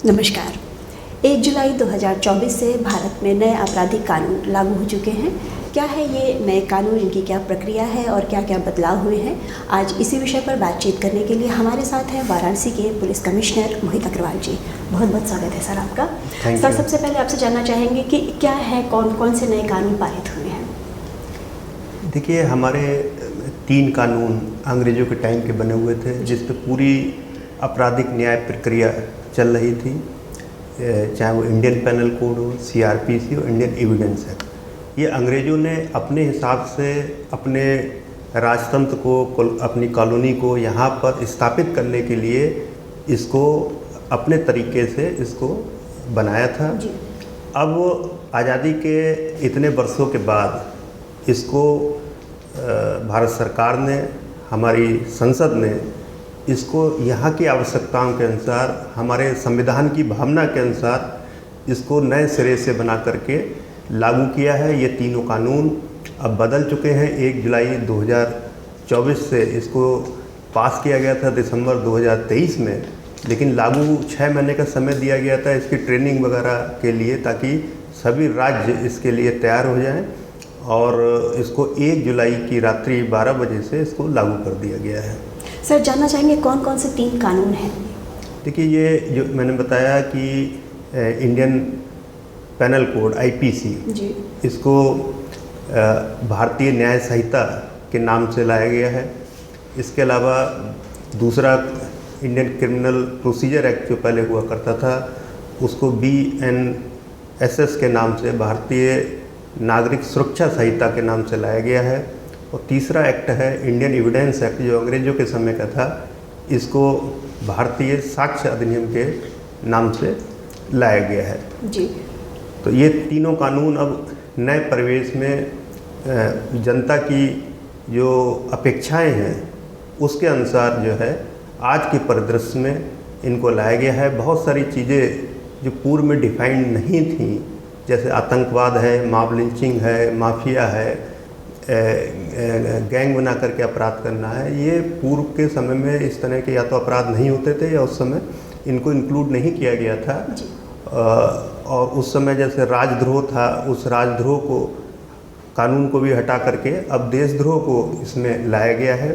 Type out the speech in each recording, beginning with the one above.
नमस्कार। 1 जुलाई 2024 से भारत में नए आपराधिक कानून लागू हो चुके हैं। क्या है ये नए कानून, इनकी क्या प्रक्रिया है और क्या क्या बदलाव हुए हैं? आज इसी विषय पर बातचीत करने के लिए हमारे साथ हैं वाराणसी के पुलिस कमिश्नर मोहित अग्रवाल जी। बहुत बहुत स्वागत है सर आपका। सर, सबसे पहले आपसे जानना चाहेंगे कि क्या है, कौन कौन से नए कानून पारित हुए हैं? देखिए, हमारे 3 कानून अंग्रेज़ों के टाइम के बने हुए थे, जिस पे पूरी आपराधिक न्याय प्रक्रिया चल रही थी, चाहे वो इंडियन पेनल कोड हो, सीआरपीसी हो, इंडियन एविडेंस एक्ट। ये अंग्रेज़ों ने अपने हिसाब से अपने राजतंत्र को, अपनी कॉलोनी को यहाँ पर स्थापित करने के लिए इसको अपने तरीके से इसको बनाया था। अब आज़ादी के इतने वर्षों के बाद इसको भारत सरकार ने, हमारी संसद ने इसको यहाँ की आवश्यकताओं के अनुसार, हमारे संविधान की भावना के अनुसार इसको नए सिरे से बना करके लागू किया है। ये तीनों कानून अब बदल चुके हैं। 1 जुलाई 2024 से इसको पास किया गया था दिसंबर 2023 में, लेकिन लागू 6 महीने का समय दिया गया था इसकी ट्रेनिंग वगैरह के लिए, ताकि सभी राज्य इसके लिए तैयार हो जाएं, और इसको 1 जुलाई की रात्रि 12 बजे से इसको लागू कर दिया गया है। सर, जानना चाहेंगे कौन कौन से 3 कानून हैं? देखिए, ये जो मैंने बताया कि इंडियन पेनल कोड आईपीसी, इसको भारतीय न्याय संहिता के नाम से लाया गया है। इसके अलावा दूसरा इंडियन क्रिमिनल प्रोसीजर एक्ट जो पहले हुआ करता था, उसको BNSS के नाम से, भारतीय नागरिक सुरक्षा संहिता के नाम से लाया गया है। और तीसरा एक्ट है इंडियन एविडेंस एक्ट, जो अंग्रेज़ों के समय का था, इसको भारतीय साक्ष्य अधिनियम के नाम से लाया गया है जी। तो ये तीनों कानून अब नए परिवेश में जनता की जो अपेक्षाएं हैं उसके अनुसार जो है आज के परिदृश्य में इनको लाया गया है। बहुत सारी चीज़ें जो पूर्व में डिफाइंड नहीं थी, जैसे आतंकवाद है, मॉब लिंचिंग है, माफिया है, गैंग बना करके अपराध करना है, ये पूर्व के समय में इस तरह के या तो अपराध नहीं होते थे या उस समय इनको इंक्लूड नहीं किया गया था। और उस समय जैसे राजद्रोह था, उस राजद्रोह को, कानून को भी हटा करके अब देशद्रोह को इसमें लाया गया है।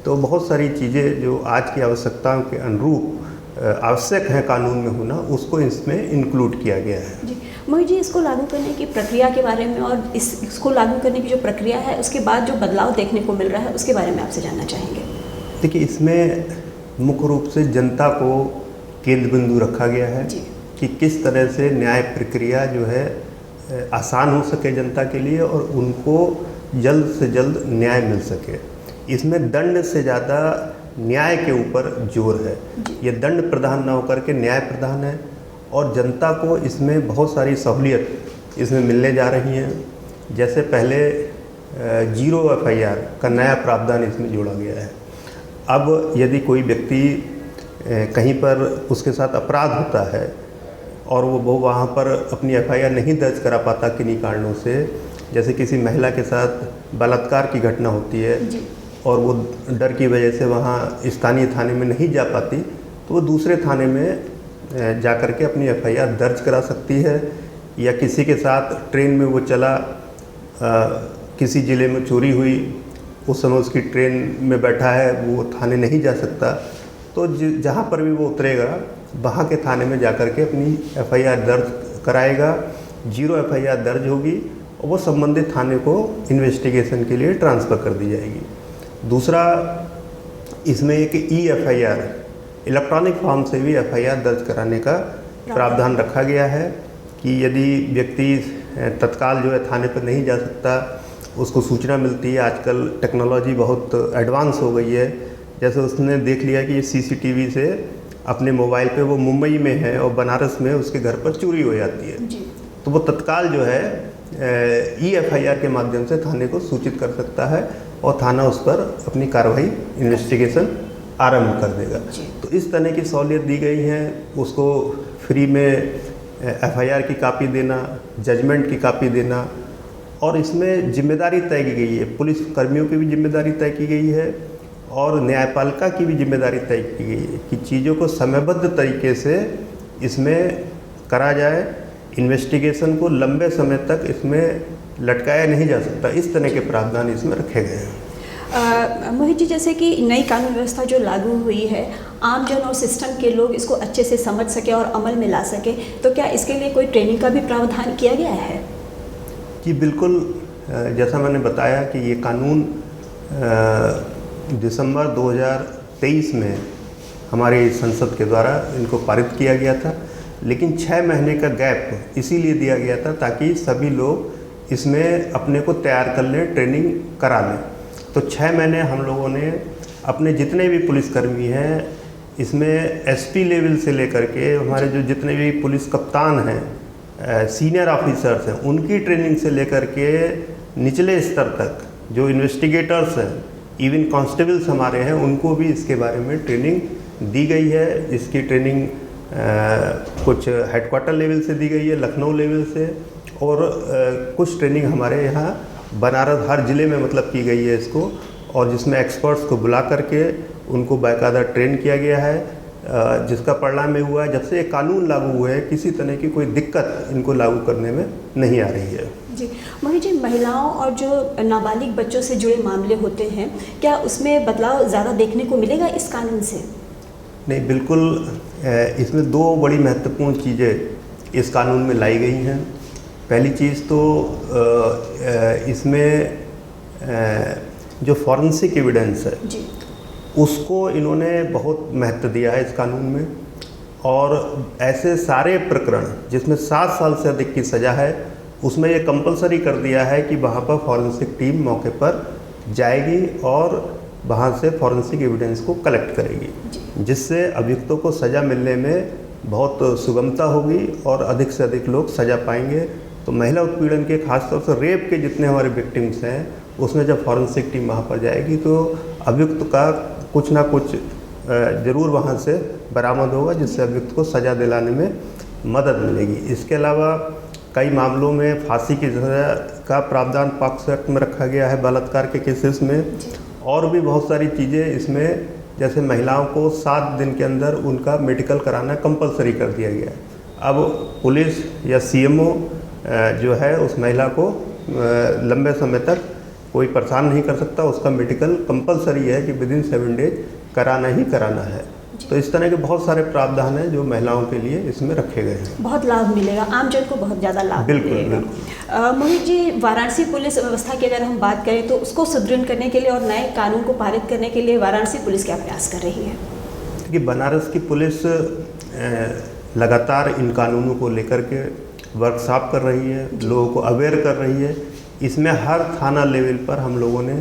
तो बहुत सारी चीज़ें जो आज की आवश्यकताओं के अनुरूप आवश्यक हैं कानून में होना, उसको इसमें इंक्लूड किया गया है। जी मोहित जी, इसको लागू करने की प्रक्रिया के बारे में और इसको लागू करने की जो प्रक्रिया है उसके बाद जो बदलाव देखने को मिल रहा है उसके बारे में आपसे जानना चाहेंगे। देखिए, इसमें मुख्य रूप से जनता को केंद्र बिंदु रखा गया है कि किस तरह से न्याय प्रक्रिया जो है आसान हो सके जनता के लिए और उनको जल्द से जल्द न्याय मिल सके। इसमें दंड से ज़्यादा न्याय के ऊपर जोर है। ये दंड प्रधान ना होकर के न्याय प्रधान है, और जनता को इसमें बहुत सारी सहूलियत इसमें मिलने जा रही हैं। जैसे पहले 0 FIR का नया प्रावधान इसमें जोड़ा गया है। अब यदि कोई व्यक्ति कहीं पर उसके साथ अपराध होता है और वो वहाँ पर अपनी FIR नहीं दर्ज करा पाता किन्हीं कारणों से, जैसे किसी महिला के साथ बलात्कार की घटना होती है और वो डर की वजह से वहाँ स्थानीय थाने में नहीं जा पाती, तो वो दूसरे थाने में जा कर के अपनी FIR दर्ज करा सकती है। या किसी के साथ ट्रेन में वो चला, किसी ज़िले में चोरी हुई, उस समय उसकी ट्रेन में बैठा है, वो थाने नहीं जा सकता, तो जहाँ पर भी वो उतरेगा वहाँ के थाने में जा कर के अपनी FIR दर्ज कराएगा। 0 FIR दर्ज होगी और वो संबंधित थाने को इन्वेस्टिगेशन के लिए ट्रांसफ़र कर दी जाएगी। दूसरा, इसमें एक E-FIR, इलेक्ट्रॉनिक फॉर्म से भी FIR दर्ज कराने का प्रावधान रखा गया है कि यदि व्यक्ति तत्काल जो है थाने पर नहीं जा सकता, उसको सूचना मिलती है। आजकल टेक्नोलॉजी बहुत एडवांस हो गई है। जैसे उसने देख लिया कि ये CCTV से अपने मोबाइल पे वो मुंबई में है और बनारस में उसके घर पर चोरी हो जाती है, तो वो तत्काल जो है E-FIR के माध्यम से थाने को सूचित कर सकता है और थाना उस पर अपनी कार्रवाई, इन्वेस्टिगेशन आरंभ कर देगा। तो इस तरह की सहूलियत दी गई है। उसको फ्री में FIR की कापी देना, जजमेंट की कापी देना, और इसमें जिम्मेदारी तय की गई है। पुलिस कर्मियों की भी जिम्मेदारी तय की गई है और न्यायपालिका की भी जिम्मेदारी तय की गई है कि चीज़ों को समयबद्ध तरीके से इसमें करा जाए। इन्वेस्टिगेशन को लंबे समय तक इसमें लटकाया नहीं जा सकता, इस तरह के प्रावधान इसमें रखे गए हैं। मोहित जी, जैसे कि नई कानून व्यवस्था जो लागू हुई है, आमजन और सिस्टम के लोग इसको अच्छे से समझ सके और अमल में ला सके, तो क्या इसके लिए कोई ट्रेनिंग का भी प्रावधान किया गया है? जी बिल्कुल, जैसा मैंने बताया कि ये कानून दिसंबर 2023 में हमारी संसद के द्वारा इनको पारित किया गया था, लेकिन 6 महीने का गैप इसीलिए दिया गया था ताकि सभी लोग इसमें अपने को तैयार कर लें, ट्रेनिंग करा लें। तो 6 महीने हम लोगों ने अपने जितने भी पुलिसकर्मी हैं, इसमें एसपी लेवल से लेकर के हमारे जो जितने भी पुलिस कप्तान हैं, सीनियर ऑफिसर्स हैं, उनकी ट्रेनिंग से लेकर के निचले स्तर तक जो इन्वेस्टिगेटर्स हैं, इवन कांस्टेबल्स हमारे हैं, उनको भी इसके बारे में ट्रेनिंग दी गई है। इसकी ट्रेनिंग कुछ हेडक्वार्टर लेवल से दी गई है, लखनऊ लेवल से, और कुछ ट्रेनिंग हमारे यहाँ बनारस हर ज़िले में मतलब की गई है इसको, और जिसमें एक्सपर्ट्स को बुला करके उनको बाकायदा ट्रेन किया गया है, जिसका परिणाम ये हुआ है जब से ये कानून लागू हुए हैं किसी तरह की कोई दिक्कत इनको लागू करने में नहीं आ रही है। जी मोहित जी, महिलाओं और जो नाबालिग बच्चों से जुड़े मामले होते हैं, क्या उसमें बदलाव ज़्यादा देखने को मिलेगा इस कानून से? नहीं, बिल्कुल, इसमें 2 बड़ी महत्वपूर्ण चीज़ें इस कानून में लाई गई हैं। पहली चीज़ तो इसमें जो फॉरेंसिक एविडेंस है जी, उसको इन्होंने बहुत महत्व दिया है इस कानून में, और ऐसे सारे प्रकरण जिसमें 7 साल से अधिक की सज़ा है उसमें ये कंपलसरी कर दिया है कि वहाँ पर फॉरेंसिक टीम मौके पर जाएगी और वहाँ से फॉरेंसिक एविडेंस को कलेक्ट करेगी, जिससे अभियुक्तों को सज़ा मिलने में बहुत सुगमता होगी और अधिक से अधिक लोग सज़ा पाएंगे। तो महिला उत्पीड़न के, खासतौर से रेप के जितने हमारे विक्टिम्स हैं, उसमें जब फॉरेंसिक टीम वहाँ पर जाएगी तो अभियुक्त का कुछ ना कुछ ज़रूर वहाँ से बरामद होगा, जिससे अभियुक्त को सज़ा दिलाने में मदद मिलेगी। इसके अलावा कई मामलों में फांसी की सज़ा का प्रावधान पॉक्सो एक्ट में रखा गया है बलात्कार के केसेस में, और भी बहुत सारी चीज़ें इसमें, जैसे महिलाओं को 7 दिन के अंदर उनका मेडिकल कराना कंपलसरी कर दिया गया है। अब पुलिस या सीएमओ जो है उस महिला को लंबे समय तक कोई परेशान नहीं कर सकता, उसका मेडिकल कंपलसरी है कि विदिन 7 डेज कराना ही कराना है। तो इस तरह के बहुत सारे प्रावधान हैं जो महिलाओं के लिए इसमें रखे गए हैं। बहुत लाभ मिलेगा, आमजन को बहुत ज़्यादा लाभ मिलेगा। बिल्कुल। मोहित जी, वाराणसी पुलिस व्यवस्था की अगर हम बात करें तो उसको सुदृढ़ करने के लिए और नए कानून को पारित करने के लिए वाराणसी पुलिस क्या प्रयास कर रही है? देखिए, बनारस की पुलिस लगातार इन कानूनों को लेकर के वर्कशॉप कर रही है, लोगों को अवेयर कर रही है। इसमें हर थाना लेवल पर हम लोगों ने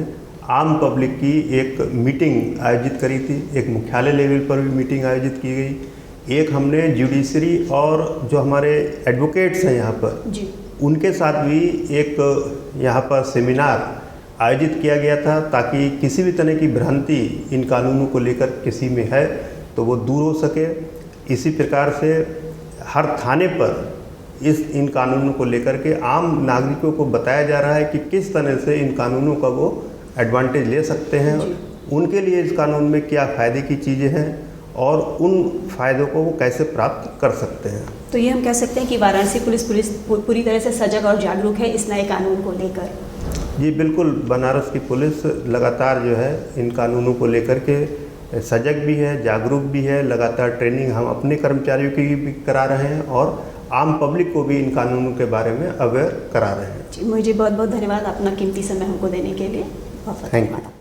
आम पब्लिक की एक मीटिंग आयोजित करी थी, एक मुख्यालय लेवल पर भी मीटिंग आयोजित की गई, एक हमने जुडिशरी और जो हमारे एडवोकेट्स हैं यहाँ पर जी, उनके साथ भी एक यहाँ पर सेमिनार आयोजित किया गया था, ताकि किसी भी तरह की भ्रांति इन कानूनों को लेकर किसी में है तो वो दूर हो सके। इसी प्रकार से हर थाने पर इन कानूनों को लेकर के आम नागरिकों को बताया जा रहा है कि किस तरह से इन कानूनों का वो एडवांटेज ले सकते हैं, उनके लिए इस कानून में क्या फ़ायदे की चीज़ें हैं और उन फ़ायदों को वो कैसे प्राप्त कर सकते हैं। तो ये हम कह सकते हैं कि वाराणसी पुलिस पूरी तरह से सजग और जागरूक है इस नए कानून को लेकर। जी बिल्कुल, बनारस की पुलिस लगातार जो है इन कानूनों को लेकर के सजग भी है, जागरूक भी है। लगातार ट्रेनिंग हम अपने कर्मचारियों की भी करा रहे हैं और आम पब्लिक को भी इन कानूनों के बारे में अवेयर करा रहे हैं। जी, मुझे बहुत बहुत धन्यवाद अपना कीमती समय हमको देने के लिए। बहुत थैंक यू।